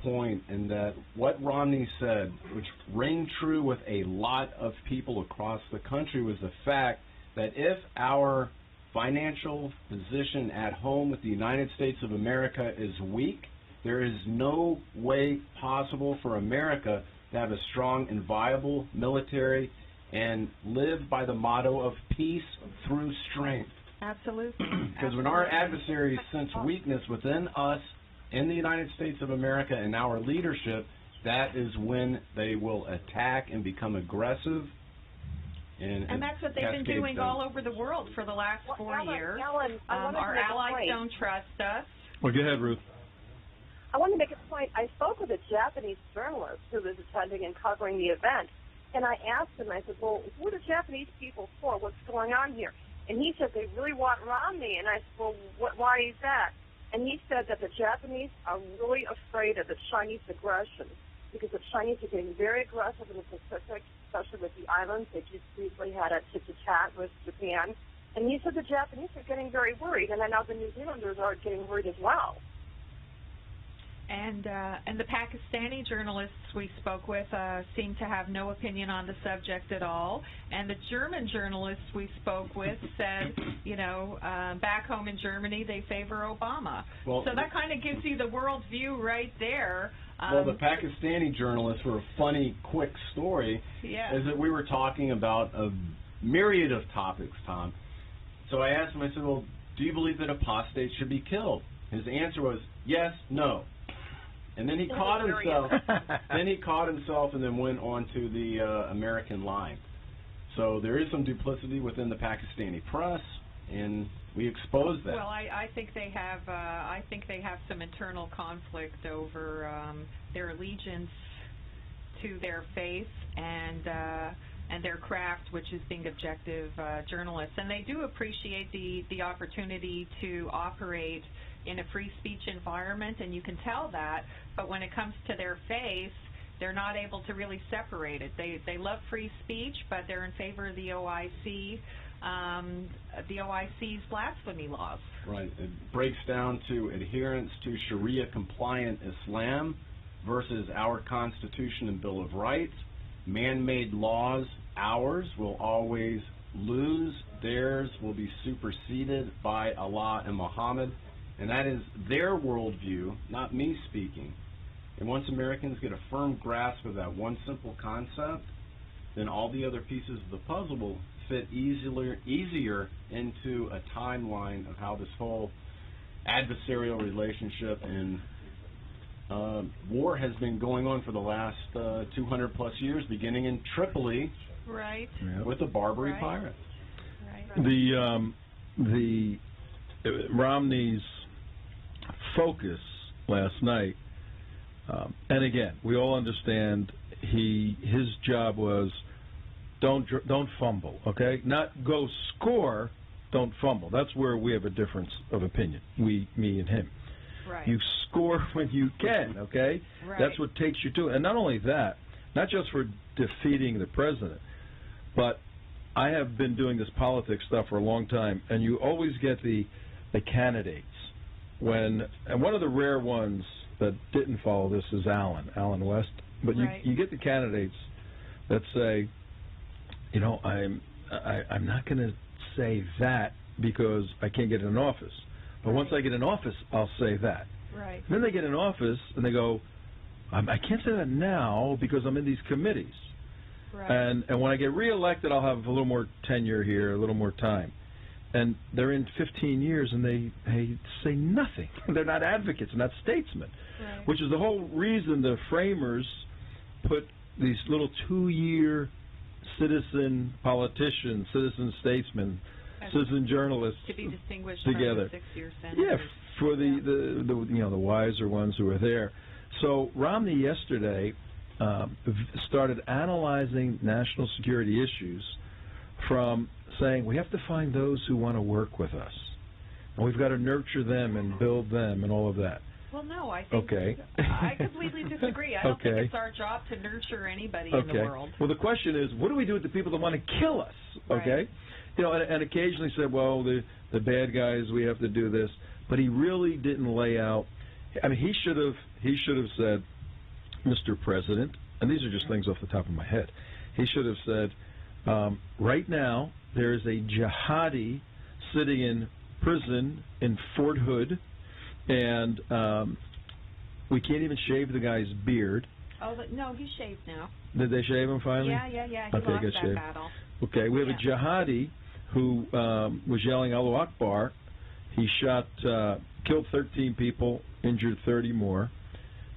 point in that what Romney said, which rang true with a lot of people across the country, was the fact that if our financial position at home with the United States of America is weak, there is no way possible for America to have a strong and viable military and live by the motto of peace through strength. Absolutely. Because when our adversaries sense weakness within us in the United States of America and our leadership, that is when they will attack and become aggressive. And that's what they've been doing all over the world for the last 4 years. Ellen, our allies don't trust us. Well, go ahead, Ruth. I want to make a point. I spoke with a Japanese journalist who was attending and covering the event, and I asked him, I said, well, who are the Japanese people for? What's going on here? And he said they really want Romney. And I said, well, why is that? And he said that the Japanese are really afraid of the Chinese aggression because the Chinese are getting very aggressive in the Pacific, especially with the islands. They just briefly had a tit-to-tat with Japan. And he said the Japanese are getting very worried, and I know the New Zealanders are getting worried as well. And the Pakistani journalists we spoke with seemed to have no opinion on the subject at all. And the German journalists we spoke with said, back home in Germany they favor Obama. Well, so that kind of gives you the world view right there. Well, the Pakistani journalists were a funny, quick story. Yeah. Is that we were talking about a myriad of topics, Tom. So I asked him, I said, well, do you believe that apostates should be killed? His answer was, yes, no. And then he caught himself. And then went on to the American line. So there is some duplicity within the Pakistani press, and we exposed that. Well, I think they have. I think they have some internal conflict over their allegiance to their faith and their craft, which is being objective journalists. And they do appreciate the opportunity to operate in a free speech environment, and you can tell that. But when it comes to their faith, they're not able to really separate it. They love free speech, but they're in favor of the OIC's blasphemy laws. Right. It breaks down to adherence to Sharia-compliant Islam versus our Constitution and Bill of Rights. Man-made laws, ours, will always lose. Theirs will be superseded by Allah and Muhammad. And that is their worldview, not me speaking. And once Americans get a firm grasp of that one simple concept, then all the other pieces of the puzzle will fit easier into a timeline of how this whole adversarial relationship and war has been going on for the last 200 plus years, beginning in Tripoli, right, with the Barbary pirates. Right. The Romney's focus last night, and again, we all understand his job was don't fumble, okay? Not go score, don't fumble. That's where we have a difference of opinion, me and him. Right. You score when you can, okay? Right. That's what takes you to it. And not only that, not just for defeating the president, but I have been doing this politics stuff for a long time, and you always get the candidates. And one of the rare ones that didn't follow this is Allen West. But you get the candidates that say, I'm not going to say that because I can't get in office. But once I get in office, I'll say that. Right. Then they get in office and they go, I can't say that now because I'm in these committees. Right. And when I get reelected, I'll have a little more tenure here, a little more time. And they're in 15 years and they say nothing. They're not advocates, they're not statesmen, which is the whole reason the framers put these little 2-year citizen politicians, citizen statesmen, citizen journalists to be distinguished together. From the 6-year senators. Yeah, for the wiser ones who are there. So Romney yesterday started analyzing national security issues from saying we have to find those who want to work with us, and we've got to nurture them and build them and all of that. Well, no, I think I completely disagree. I don't think it's our job to nurture anybody in the world. Well, the question is, what do we do with the people that want to kill us? Okay, and occasionally say, well, the bad guys, we have to do this, but he really didn't lay out I mean, he should have said, Mr. President, and these are just things off the top of my head. He should have said, right now there is a jihadi sitting in prison in Fort Hood, and we can't even shave the guy's beard. Oh, no, he's shaved now. Did they shave him finally? Yeah. He Okay, lost got that shaved. battle. Okay, we have a jihadi who was yelling Allahu Akbar. He shot, killed 13 people, injured 30 more.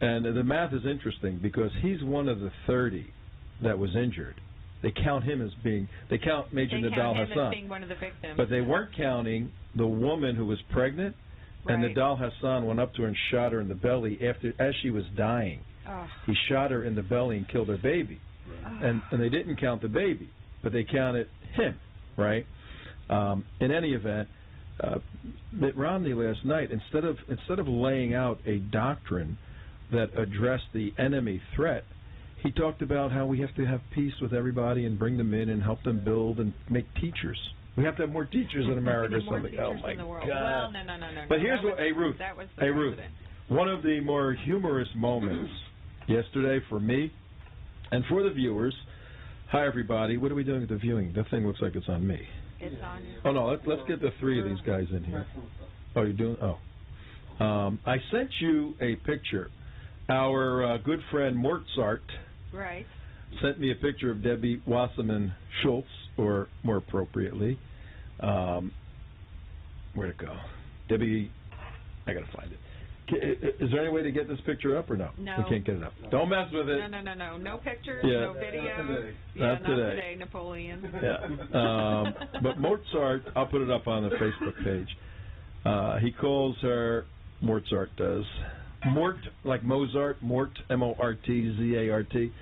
And the math is interesting because he's one of the 30 that was injured. They count him as being, they count Major Nidal They count him Hassan. as being one of the victims. But they weren't counting the woman who was pregnant, and Right. Nidal Hassan went up to her and shot her in the belly as she was dying. Oh. He shot her in the belly and killed her baby. And they didn't count the baby, but they counted him, right? In any event, Mitt Romney last night, instead of laying out a doctrine that addressed the enemy threat, he talked about how we have to have peace with everybody and bring them in and help them build and make teachers. We have to have more teachers in America or something. Oh my God! Well, no. But here's what, Ruth. One of the more humorous moments yesterday for me and for the viewers. Hi everybody. What are we doing with the viewing? That thing looks like it's on me. It's on you. Oh no, let's get the three of these guys in here. Oh, you're doing? Oh. I sent you a picture. Our good friend Mozart Right. sent me a picture of Debbie Wasserman Schultz, or more appropriately, where'd it go? Debbie, I gotta find it. Is there any way to get this picture up or no? No. We can't get it up. Don't mess with it. No. No pictures, Yeah. no video. Not not today. Napoleon. Yeah. But Mozart, I'll put it up on the Facebook page. He calls her, Mozart does, Mort, like Mozart, Mort, M-O-R-T-Z-A-R-T,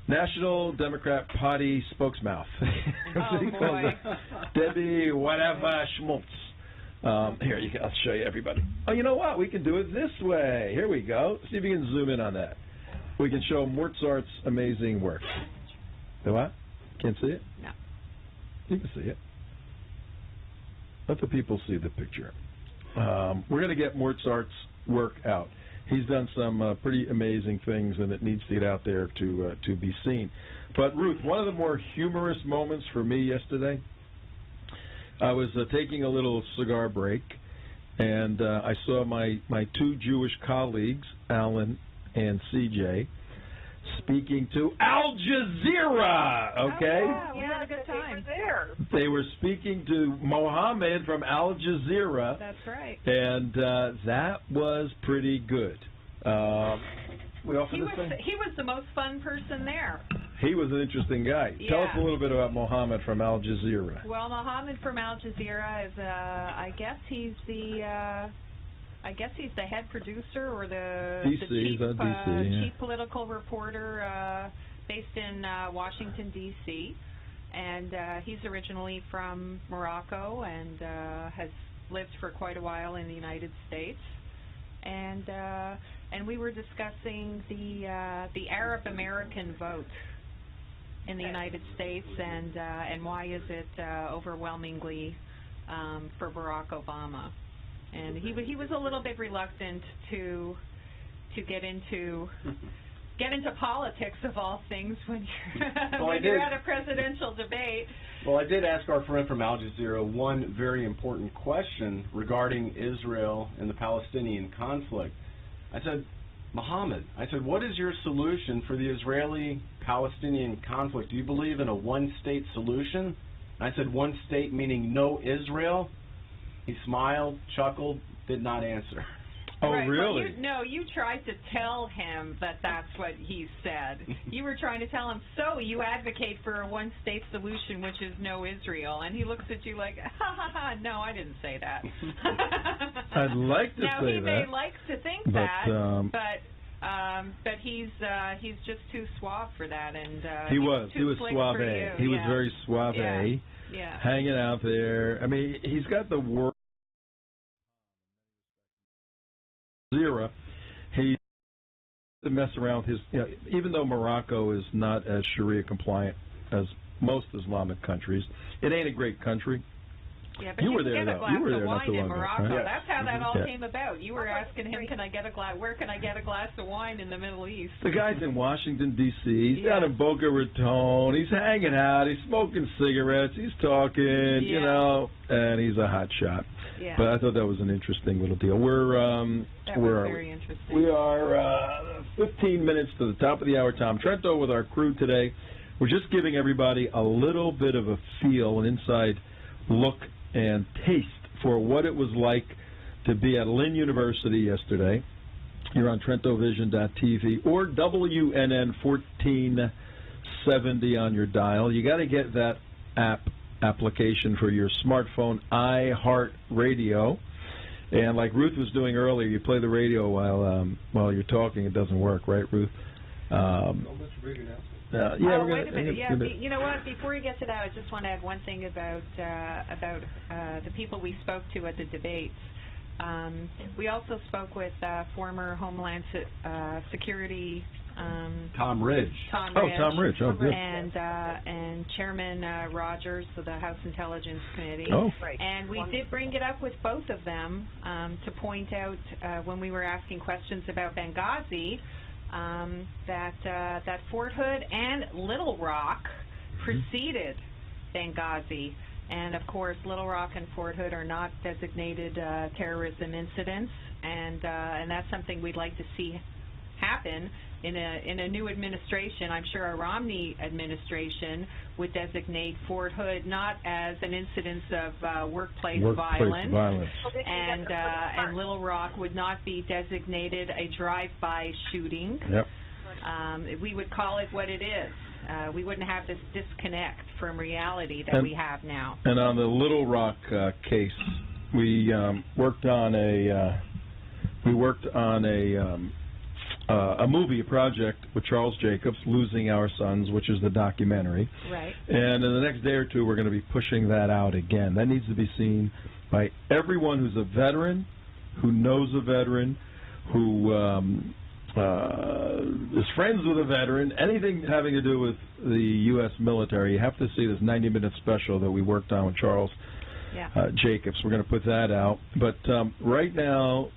National Democrat Party spokesmouth. Oh, boy. Debbie whatever Schmutz. Here, I'll show you everybody. Oh, you know what? We can do it this way. Here we go. See if you can zoom in on that. We can show Mozart's amazing work. The what? Can't see it? No. You can see it. Let the people see the picture. We're going to get Mozart's work out. He's done some pretty amazing things, and it needs to get out there to be seen. But, Ruth, one of the more humorous moments for me yesterday, I was taking a little cigar break, and I saw my two Jewish colleagues, Alan and CJ, speaking to Al Jazeera, okay? Oh, yeah, we had a good time. There. They were speaking to Mohammed from Al Jazeera. That's right. And that was pretty good. We offered this thing? He was the most fun person there. He was an interesting guy. Yeah. Tell us a little bit about Mohammed from Al Jazeera. Well, Mohammed from Al Jazeera is, I guess he's the head producer or the chief political reporter based in Washington, D.C. And he's originally from Morocco and has lived for quite a while in the United States. And we were discussing the Arab American vote in the United States and why is it overwhelmingly for Barack Obama. And he was a little bit reluctant to get into politics of all things when you're at a presidential debate. Well, I did ask our friend from Al Jazeera one very important question regarding Israel and the Palestinian conflict. I said, Mohammed, what is your solution for the Israeli-Palestinian conflict? Do you believe in a one-state solution? And I said, one state meaning no Israel? He smiled, chuckled, did not answer. Oh, right, really? You tried to tell him that that's what he said. You were trying to tell him, so you advocate for a one-state solution, which is no Israel. And he looks at you like, no, I didn't say that. I'd like to now, say he that. may like to think but he's just too suave for that. And he was slick suave. for you. He was very suave. Yeah. Hanging out there. I mean, he's got the word. Zero. He to mess around with his, even though Morocco is not as Sharia compliant as most Islamic countries, it ain't a great country. Yeah, but You you were can there, get a though. glass You were there of not wine too in long ago, Morocco. right? Yes. That's how that all Yeah. came about. You were asking him, where can I get a glass of wine in the Middle East? The guy's in Washington, D.C. He's Yeah. down in Boca Raton. He's hanging out. He's smoking cigarettes. He's talking, you Yeah. know, and he's a hot shot. Yeah, But I thought that was an interesting little deal. that Where was are very interesting. we are 15 minutes to the top of the hour. Tom Trento with our crew today. We're just giving everybody a little bit of a feel, an inside look and taste for what it was like to be at Lynn University yesterday. You're on TrentoVision.tv or WNN 1470 on your dial. You got to get that application for your smartphone, iHeartRadio. And like Ruth was doing earlier, you play the radio while you're talking. It doesn't work, right, Ruth? Oh, we're wait a minute. Yeah, gonna, you know what? Before you get to that, I just want to add one thing about the people we spoke to at the debates. We also spoke with former Homeland Security Tom Ridge. Tom Ridge. Oh, good. And Chairman Rogers of the House Intelligence Committee. Oh, Right. And we did bring it up with both of them to point out when we were asking questions about Benghazi that Fort Hood and Little Rock preceded Benghazi. And, of course, Little Rock and Fort Hood are not designated terrorism incidents, and that's something we'd like to see happen in a new administration. I'm sure a Romney administration would designate Fort Hood not as an incidence of workplace violence, and Little Rock would not be designated a drive-by shooting. Yep. We would call it what it is. We wouldn't have this disconnect from reality that we have now. And on the Little Rock case, we worked on a movie, a project with Charles Jacobs, Losing Our Sons, which is the documentary. Right. And in the next day or two, we're going to be pushing that out again. That needs to be seen by everyone who's a veteran, who knows a veteran, who is friends with a veteran, anything having to do with the U.S. military. You have to see this 90-minute special that we worked on with Charles Jacobs. We're going to put that out. But right now,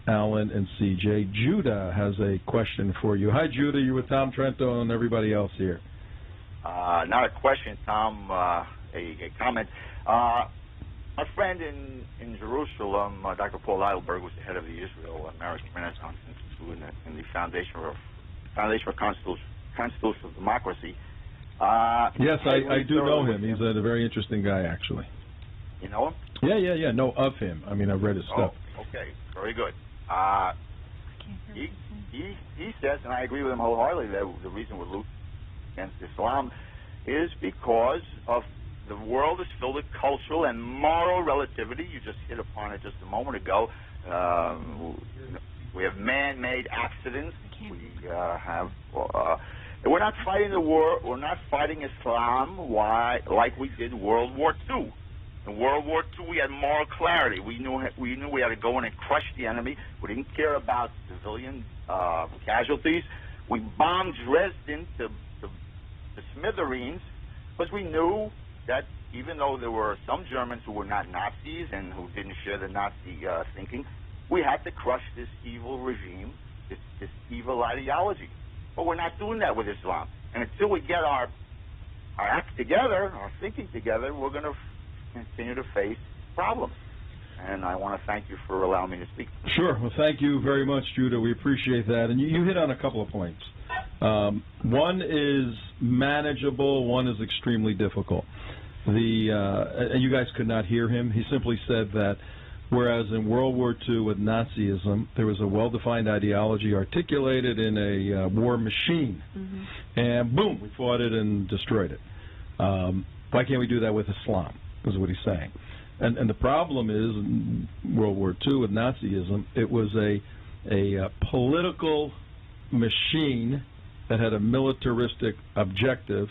Alan and CJ, Judah has a question for you. Hi, Judah. You're with Tom Trento and everybody else here. Not a question, Tom. A comment. My friend in Jerusalem, Dr. Paul Heidelberg, was the head of the Israel-American Renaissance Institute in the Foundation for Constitutional Democracy. Yes, I do know him. He's a very interesting guy, actually. You know him? Yeah. Know of him. I mean, I've read his stuff. Oh, okay. Very good. He says, and I agree with him wholeheartedly, that the reason we're losing against Islam is because of the world is filled with cultural and moral relativity. You just hit upon it just a moment ago. We have man-made accidents. We have. We're not fighting the war. We're not fighting Islam. Why? Like we did World War II. In World War II, we had moral clarity. We knew we had to go in and crush the enemy. We didn't care about civilian casualties. We bombed Dresden to smithereens because we knew that even though there were some Germans who were not Nazis and who didn't share the Nazi thinking, we had to crush this evil regime, this evil ideology. But we're not doing that with Islam. And until we get our act together, our thinking together, we're going to continue to face problems. And I want to thank you for allowing me to speak. Sure. Well, thank you very much, Judah. We appreciate that. And you hit on a couple of points. One is manageable. One is extremely difficult. And you guys could not hear him. He simply said that whereas in World War II with Nazism, there was a well-defined ideology articulated in a war machine. Mm-hmm. And boom, we fought it and destroyed it. Why can't we do that with Islam, is what he's saying. And the problem is, in World War II with Nazism, it was a political machine that had a militaristic objective